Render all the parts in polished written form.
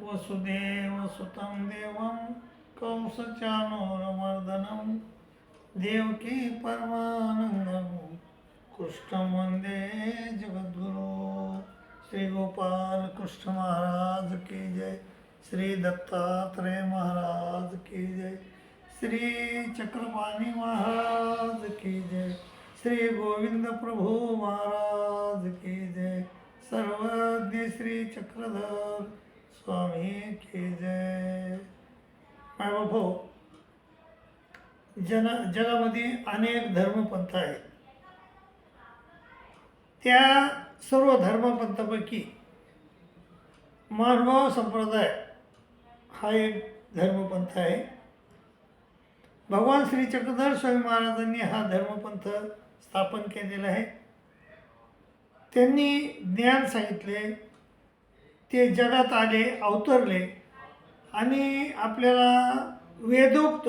वसुदेवसुतं देवं कंसचाणूरमर्दनं देवकी परमानन्दं कृष्णं वन्दे जगद्गुरु। श्री गोपाल कृष्ण महाराज की जय, श्री दत्तात्रेय महाराज की जय, श्री चक्रपाणी महाराज की जय, श्री गोविंद प्रभु महाराज की जय, सर्वज्ञ श्री चक्रधर स्वामी की जय। मायबापो, जगामध्ये अनेक धर्मपंथ आहेत. त्या सर्व धर्मपंथापैकी महानुभाव संप्रदाय हा एक धर्मपंथ आहे. भगवान श्री चक्रधर स्वामी महाराजांनी हा धर्मपंथ स्थापन केलेला आहे. त्यांनी ज्ञान सांगितले, ते जगात आले, अवतरले आणि आपल्याला वेदोक्त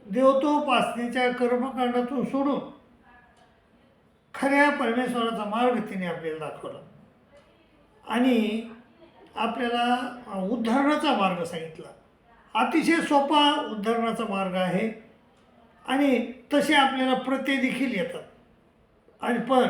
देवतोपासनेच्या कर्मकांडातून सोडून खऱ्या परमेश्वराचा मार्ग तिने आपल्याला दाखवला आणि आपल्याला उद्धारणाचा मार्ग सांगितला. अतिशय सोपा उद्धारणाचा मार्ग आहे आणि तसे आपल्याला प्रत्यय देखील येतात आणि पण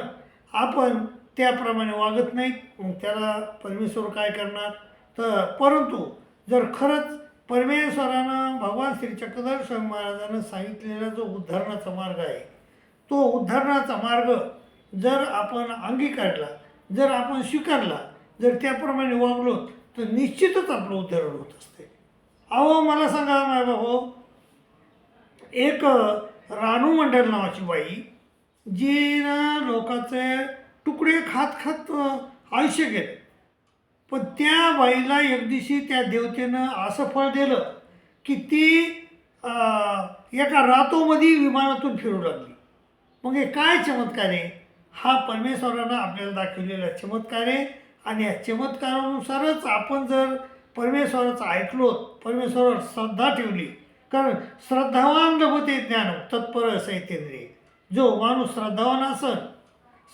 आपण त्याप्रमाणे वागत नाहीत. मग त्याला परमेश्वर काय करणार? तर परंतु जर खरंच परमेश्वरानं भगवान श्री चक्रधर स्वामी महाराजांना सांगितलेला जो उद्धारणाचा मार्ग आहे, तो उद्धारणाचा मार्ग जर आपण अंगीकारला, जर आपण स्वीकारला, जर त्याप्रमाणे वागलो तर निश्चितच आपलं उद्धारण होत असते. अहो मला सांगा मायबाबो, एक रानू मंडल नावाची बाई, जीनं लोकांचे तुकडे खात खात आयुष्य गेलं, पण त्या बाईला एक दिवशी त्या देवतेनं असं फळ दिलं की ती एका रातोमध्ये विमानातून फिरू लागली. मग हे काय चमत्कार आहे? हा परमेश्वरानं आपल्याला दाखवलेला चमत्कार आहे आणि या चमत्कारानुसारच आपण जर परमेश्वराचं ऐकलो, परमेश्वरावर श्रद्धा ठेवली, कारण श्रद्धावान लभते ज्ञान तत्पर सैतेंद्रिय. जो माणूस श्रद्धावान असेल,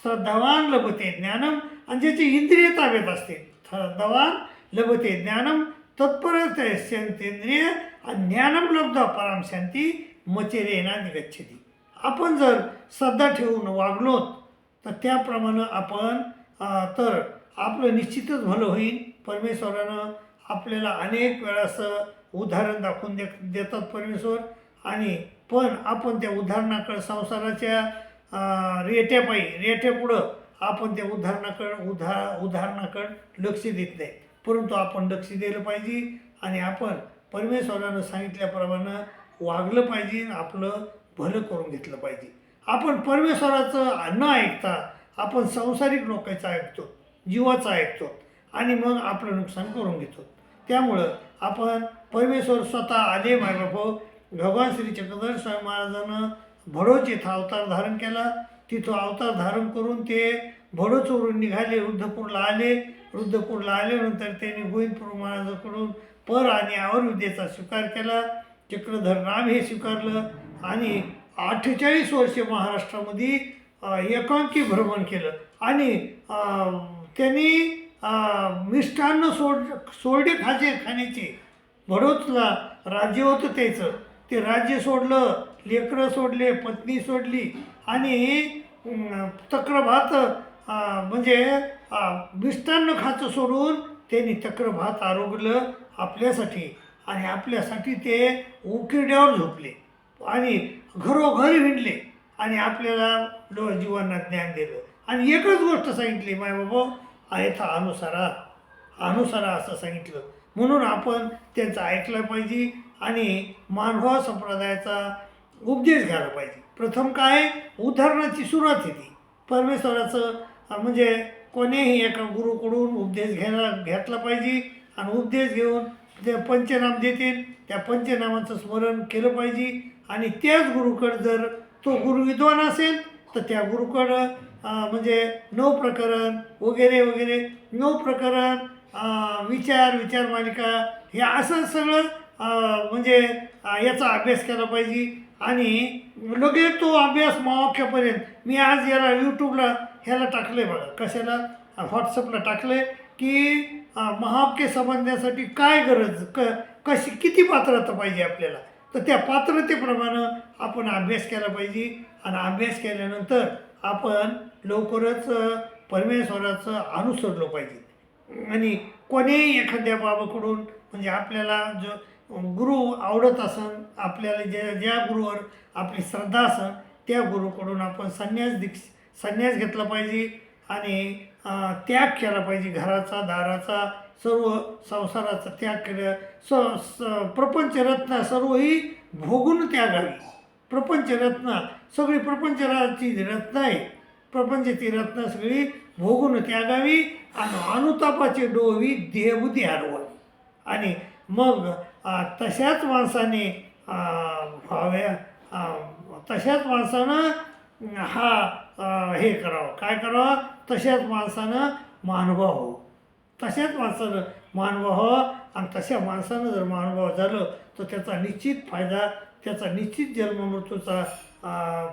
श्रद्धावान लभते ज्ञानम, आणि ज्याची इंद्रिय ताब्यात असते, श्रद्धावान लभते ज्ञानम तत्पर सैतेंद्रिय ज्ञानम लब्ध पराम शांती मचेरेना निगच्छती. आपण जर श्रद्धा ठेवून वागलो तर त्याप्रमाणे आपण तर आपलं निश्चितच भलं होईल. परमेश्वरानं आपल्याला अनेक वेळास उदाहरण दाखवून देतात परमेश्वर, आणि पण आपण त्या उदाहरणाकडे संसाराच्या रेट्यापुढं आपण त्या उदाहरणाकडं लक्ष देत नाही, परंतु आपण लक्ष दिलं पाहिजे आणि आपण परमेश्वरानं सांगितल्याप्रमाणे वागलं पाहिजे, आपलं भलं करून घेतलं पाहिजे. आपण परमेश्वराचं न ऐकता आपण सांसारिक लोकांचं ऐकतो, जीवाचं ऐकतो आणि मग आपलं नुकसान करून घेतो. त्यामुळं आपण परमेश्वर स्वतः आले मायबापो. भगवान श्री चक्रधर स्वामी महाराजांनं भडोच इथं अवतार धारण केला. तिथं अवतार धारण करून ते भडोचवरून निघाले, रुद्धपूरला आले. रुद्धपूरला आल्यानंतर त्यांनी गोविंदपूर महाराजाकडून पर आणि आयुर्विद्येचा स्वीकार केला. चक्रधर नाम हे स्वीकारलं आणि 48 वर्षे महाराष्ट्रामध्ये एकांकी भ्रमण केलं आणि त्यांनी मिष्टान्न सोडे खाण्याचे. भडोचला राज्य होतं त्याचं, ते राज्य सोडलं, लेकरं सोडले, पत्नी सोडली आणि तक्रभात म्हणजे मिष्टान्न खाचं सोडून त्यांनी तक्रभात आरोगलं आपल्यासाठी आणि आपल्यासाठी ते उकिरड्यावर झोपले आणि घरोघरी हिंडले आणि आपल्याला जीवांना ज्ञान दिलं आणि एकच गोष्ट सांगितली, मायबाबा आहेथा अनुसारा असं सांगितलं. म्हणून आपण त्यांचं ऐकलं पाहिजे आणि मानव संप्रदायाचा उपदेश घ्यायला पाहिजे. प्रथम काय, उदाहरणाची सुरुवात होती परमेश्वराचं, म्हणजे कोणीही एका गुरुकडून उपदेश घेतला पाहिजे आणि उपदेश घेऊन ते पंचनाम देतील, त्या पंचनामाचं स्मरण केलं पाहिजे आणि त्याच गुरुकडं जर तो गुरु विद्वान असेल तर त्या गुरुकडं म्हणजे 9 प्रकरण वगैरे वगैरे 9 प्रकरण विचार मालिका हे असं सगळं म्हणजे याचा अभ्यास केला पाहिजे आणि लगेच तो अभ्यास मावाख्यापर्यंत. मी आज याला यूट्यूबला ह्याला टाकलं आहे बघा, कशाला व्हॉट्सअपला टाकलं आहे की महापके समजण्यासाठी काय गरज कशी किती पात्रता पाहिजे आपल्याला, तर त्या पात्रतेप्रमाणे आपण अभ्यास केला पाहिजे. आणि अभ्यास केल्यानंतर आपण लवकरच परमेश्वराचं अनुसरलं पाहिजे. आणि कोणीही एखाद्या बाबाकडून म्हणजे आपल्याला जो गुरु आवडत असन, आपल्याला ज्या गुरुवर आपली श्रद्धा असन त्या गुरुकडून आपण संन्यास घेतला पाहिजे. आणि त्याग केला पाहिजे. घराचा दाराचा सर्व संसाराचा त्याग केला. प्रपंचरत्न सर्वही भोगून त्यागावी. प्रपंचरत्न सगळी प्रपंचराची रत्न आहे. प्रपंचाची रत्न सगळी भोगून त्यागावी. आणि अनुतापाचे डोवी देहबुद्धी हरवावी. आणि मग तशाच माणसाने तशाच माणसानं हे करावं. काय करावं? तशाच माणसानं महानुभाव हो. तशाच माणसानं महानुभाव हो. आणि तशा माणसानं जर महानुभाव झालं तर त्याचा निश्चित फायदा, त्याचा निश्चित जन्ममृत्यूचा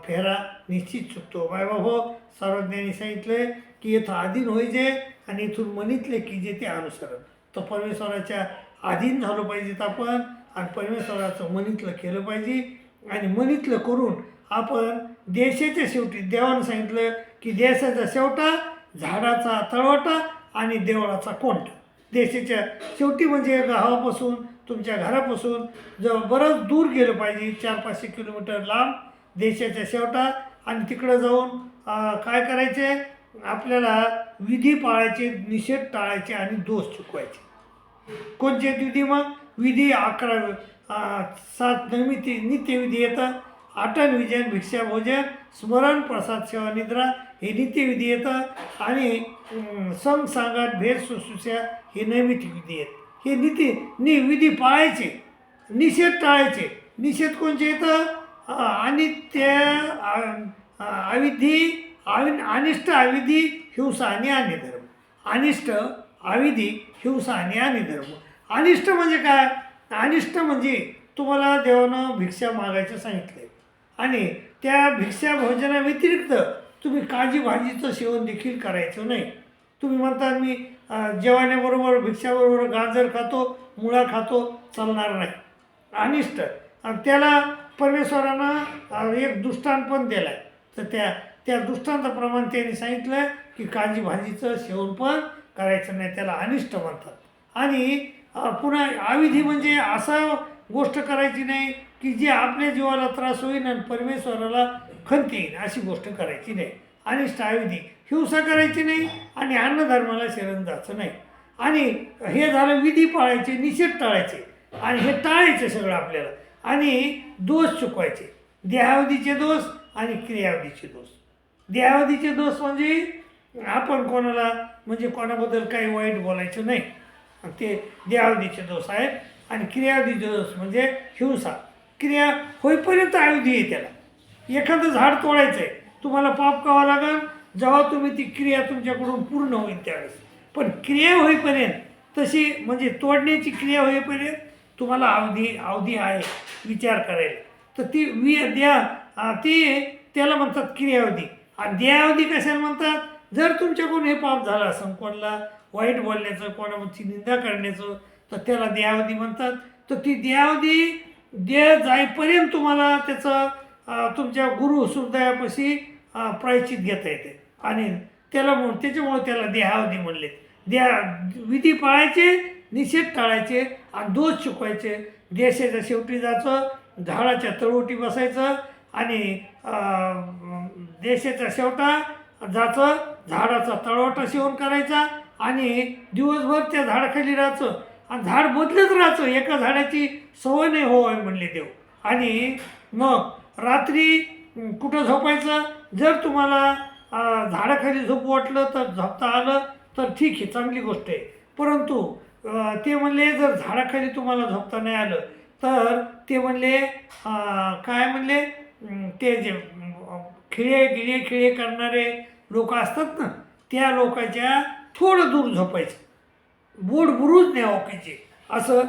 फेरा निश्चित चुकतो. बायबाबो सर्वज्ञांनी सांगितले की इथं अधीन होईजे आणि इथून मनीतले की जे ते अनुसरण. तर परमेश्वराच्या अधीन झालं पाहिजेत आपण. आणि परमेश्वराचं मनीतलं केलं पाहिजे. आणि मनीतलं करून आपण देशाच्या शेवटी देवानं सांगितलं की देशाचा शेवटा झाडाचा तळवटा आणि देवळाचा कोंड. देशाच्या शेवटी म्हणजे गावापासून तुमच्या घरापासून बरंच दूर गेलं पाहिजे, 400-500 किलोमीटर लांब देशाच्या शेवटा. आणि तिकडं जाऊन काय करायचे? आपल्याला विधी पाळायचे, निषेध टाळायचे आणि दोष चुकवायचे. कोणते विधी? मग विधी 11, 7 नित्यविधी येतं. आठन विजयन भिक्षा भोजन स्मरण प्रसाद सेवा निद्रा हे नित्यविधी येतं. आणि सम सांगाट भेद सुश्रूषा हे नैमित्तिक विधी आहेत. हे विधी पाळायचे, निषेध टाळायचे. निषेध कोणचे येतं? अनित्य, अविधी, अनिष्ट, अविधी, हिंसा आणि अनिधर्म. अनिष्ट, अविधी, हिंसा आणि अनिधर्म. अनिष्ट म्हणजे काय? अनिष्ट म्हणजे तुम्हाला देवानं भिक्षा मागायचं सांगितलं आणि त्या भिक्षा भोजनाव्यतिरिक्त तुम्ही काळजी भाजीचं सेवन देखील करायचं नाही. तुम्ही म्हणता मी जेवणाबरोबर भिक्षाबरोबर गाजर खातो, मुळा खातो, चालणार नाही. अनिष्ट. आणि त्याला परमेश्वरानं एक दृष्टांत पण दिला आहे. तर त्या दृष्टांताप्रमाणे त्यांनी सांगितलं की काळजी भाजीचं सेवन पण करायचं नाही. त्याला अनिष्ट म्हणतात. आणि पुन्हा अविधी म्हणजे असं गोष्ट करायची नाही की जी आपल्या जीवाला त्रास होईल आणि परमेश्वराला खंत येईल अशी गोष्ट करायची नाही. अनिष्ट, अविधी. हिंसा करायची नाही आणि अन्नधर्माला शरण जायचं नाही. आणि हे झालं विधी पाळायचे, निषेध टाळायचे. आणि हे टाळायचं सगळं आपल्याला. आणि दोष चुकवायचे. देहावधीचे दोष आणि क्रियावधीचे दोष. देहावधीचे दोष म्हणजे आपण कोणाला म्हणजे कोणाबद्दल काही वाईट बोलायचं नाही, ते देहावधीचे दोष आहेत. आणि क्रियावधीचे दोष म्हणजे हिंसा. क्रिया होईपर्यंत अवधी आहे त्याला. एखादं झाड तोडायचं आहे, तुम्हाला पाप करावं लागेल जेव्हा तुम्ही ती क्रिया तुमच्याकडून पूर्ण होईल त्यावेळेस. पण क्रिया होईपर्यंत तशी म्हणजे तोडण्याची क्रिया होईपर्यंत तुम्हाला अवधी आहे विचार करायला. तर ती त्याला म्हणतात क्रियावधी. आणि देहावधी कशाला म्हणतात? जर तुमच्याकडून हे पाप झालं असेल, कोणाला वाईट बोलण्याचं, कोणाची निंदा करण्याचं, तर त्याला देहावधी म्हणतात. तर ती देहावधी देह जाईपर्यंत तुम्हाला त्याचं तुमच्या गुरु हृदयापाशी प्रायश्चित घेता येते. आणि त्याच्यामुळे त्याला देहावधी म्हणले. विधी पाळायचे, निषेध टाळायचे आणि दोष चुकवायचे. देशाच्या शेवटी जायचं, झाडाच्या तळवटी बसायचं आणि देशाच्या शेवटा जायचं, झाडाचा तळवटा सेवन करायचा आणि दिवसभर त्या झाडाखाली राहायचं. आणि झाड बदलत राहायचं, एका झाडाची सवय नाही होय म्हणले देव. आणि मग रात्री कुठं झोपायचं? जर तुम्हाला झाडाखाली झोपू वाटलं तर झोपता आलं तर ठीक आहे, चांगली गोष्ट आहे. परंतु ते म्हणले जर झाडाखाली तुम्हाला झोपता नाही आलं तर ते म्हणले काय म्हणले, ते जे खिळे करणारे लोक असतात ना, त्या लोकांच्या थोडं दूर झोपायचं, बोट बुरुज नाही ओकायचे, असं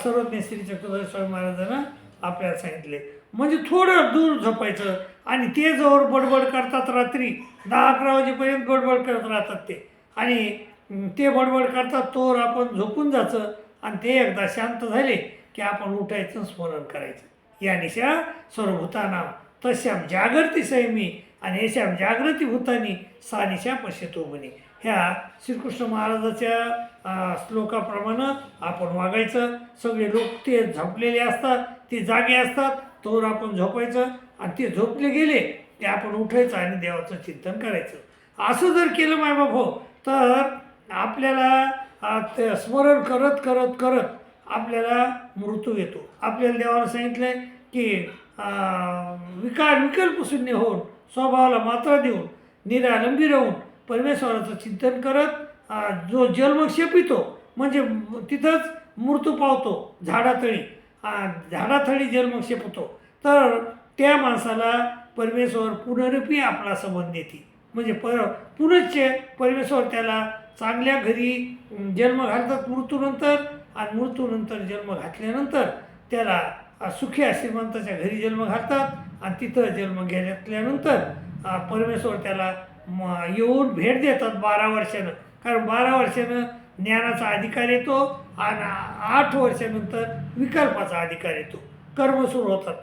सर्वज्ञ श्री चक्रधर स्वामी महाराजांना आपल्याला सांगितले. म्हणजे थोडं दूर झोपायचं. आणि ते जवळ बडबड करतात रात्री 10-11 वाजेपर्यंत बडबड करत राहतात ते. आणि ते बडबड करतात तोवर आपण झोपून जायचं आणि ते एकदा शांत झाले की आपण उठायचं स्मरण करायचं. या निशा सर्वभूतानां तस्यां जागर्ति संयमी आणि येशां जागृती भूतानी सा निशा पश्यतो म्हणे. ह्या श्रीकृष्ण महाराजाच्या श्लोकाप्रमाणे आपण वागायचं. सगळे लोक ते झोपलेले असतात, ते जागे असतात, तोवर आपण झोपायचं आणि ते झोपले गेले ते आपण उठायचं आणि देवाचं चिंतन करायचं. असं जर केलं मायबाप हो तर आपल्याला ते स्मरण करत करत करत आपल्याला मृत्यू येतो. आपल्याला देवाला सांगितलं आहे की विकल्प शून्य होऊन स्वभावाला मात्रा देऊन निरालंबी राहून परमेश्वराचं चिंतन करत जो जन्मक्षेप येतो म्हणजे तिथंच मृत्यू पावतो. झाडाथळी जन्मक्षेप होतो. तर त्या माणसाला परमेश्वर पुनरुपी आपला संबंध देते. म्हणजे पुनश्च परमेश्वर त्याला चांगल्या घरी जन्म घालतात मृत्यूनंतर आणि मृत्यूनंतर जन्म घातल्यानंतर त्याला सुखी श्रीमंताच्या घरी जन्म घालतात आणि तिथं जन्म घेतल्यानंतर परमेश्वर त्याला येऊन भेट देतात 12 वर्षानं. कारण 12 वर्षानं ज्ञानाचा अधिकार येतो आणि 8 वर्षानंतर विकल्पाचा अधिकार येतो. कर्म सुरू होतात.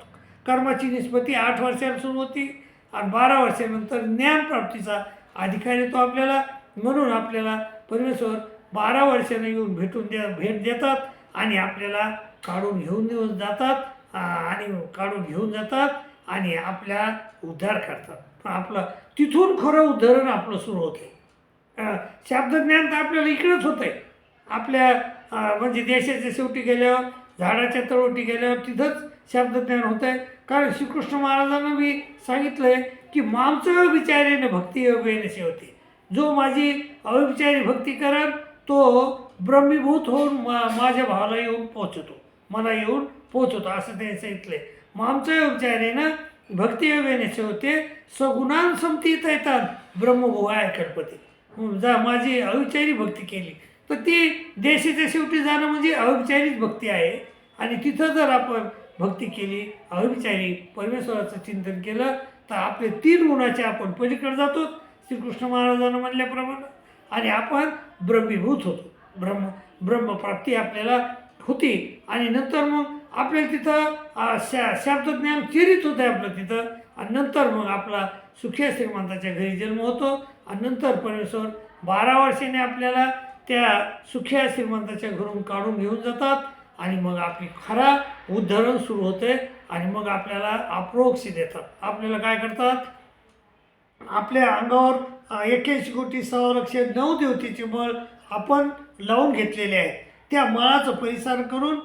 कर्माची निष्पत्ती 8 वर्षांनी सुरू होती आणि 12 वर्षानंतर ज्ञानप्राप्तीचा अधिकार येतो आपल्याला. म्हणून आपल्याला परमेश्वर 12 वर्षानं येऊन भेट देतात आणि आपल्याला काढून घेऊन जातात आणि आपल्या उद्धार करतात. आपलं तिथून खरं उद्धरण आपलं सुरू होते. शब्दज्ञान तर आपल्याला इकडेच होतं आहे. आपल्या म्हणजे देशाच्या शेवटी गेल्यावर झाडाच्या तळोटी गेल्यावर तिथंच शब्दज्ञान होतं आहे. कारण श्रीकृष्ण महाराजांना मी सांगितलं आहे की मामचं विचारेने भक्ती योगेने सेवते. जो माझी अविचारी भक्ती करेल तो ब्रह्मीभूत होऊन माझ्या भावाला येऊन पोचतो, मला येऊन पोचतो असं त्यांनी सांगितलं आहे. मामचं विचारेनं भक्ती योगेने सेवते सगुणान समतीत येतात ब्रह्मभुवाय कल्पते. जा माझी अविचारी भक्ती केली तर ती देशाच्या शेवटी जाणं म्हणजे अविचारीच भक्ती आहे. आणि तिथं जर आपण भक्ती केली अविचारी परमेश्वराचं चिंतन केलं तर आपले 3 गुणाचे आपण पलीकडे जातो श्रीकृष्ण महाराजांना म्हणल्याप्रमाणे आणि आपण ब्रह्मीभूत होतो. ब्रह्मप्राप्ती आपल्याला होती आणि नंतर मग आपल्याला तिथं शब्दज्ञान चिरित होतं आहे आपलं तिथं. आणि नंतर मग आपला सुखी श्रीमंताच्या घरी जन्म होतो आणि नंतर परमेश्वर 12 वर्षाने आपल्याला त्या सुखी श्रीमंताच्या घरून काढून घेऊन जातात आणि मग आपली खरा उद्धरण सुरू होते आणि मग आपल्याला अप्रोक्ष देतात. आपल्याला काय करतात, आपल्या अंगावर 81 कोटी 6,09 देवतेचे बळ आपण लावून घेतलेले आहे. त्या मळाचं परिसार करून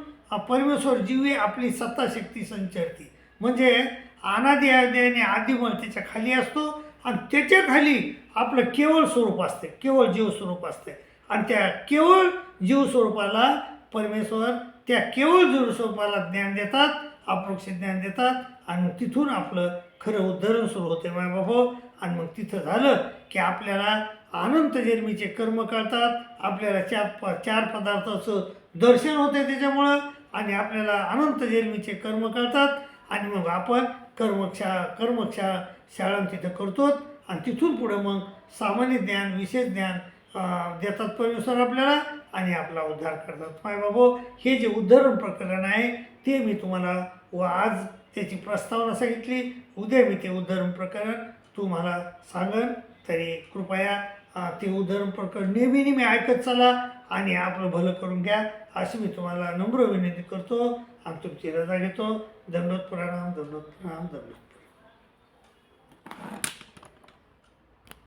परमेश्वर जीवे आपली सत्ताशक्ती संचरते. म्हणजे अनादि आणि आदिमळ त्याच्या खाली असतो आणि त्याच्या खाली आपलं केवळ स्वरूप असते, केवळ जीव स्वरूप असते. आणि त्या केवळ जीव स्वरूपाला परमेश्वर त्या केवळ जीव स्वरूपाला ज्ञान देतात, अप्रोक्ष ज्ञान देतात आणि मग तिथून आपलं खरं उद्धरण सुरू होते मायबाबा. आणि मग तिथं झालं की आपल्याला अनंत जन्मीचे कर्म कळतात. आपल्याला 4 पदार्थाचं दर्शन होते त्याच्यामुळं आणि आपल्याला अनंत जन्मीचे कर्म कळतात आणि मग आपण शाळा तिथं करतो आणि तिथून पुढं मग सामान्य ज्ञान विशेष ज्ञान देतात परमेश्वर आपल्याला आणि आपला उद्धार करतात. मायबाबो हे जे उद्धरण प्रकरण आहे ते मी तुम्हाला आज त्याची प्रस्तावना सांगितली. उद्या मी ते उद्धरण प्रकरण तुम्हाला सांगन. तरी कृपया ते उद्धरण प्रकरण नेहमी ऐकत चला आणि आपलं भलं करून घ्या अशी मी तुम्हाला नम्र विनंती करतो आणि तुमची रजा घेतो. दंडोत प्रणाम, दंडोत प्रणाम, दंडोत.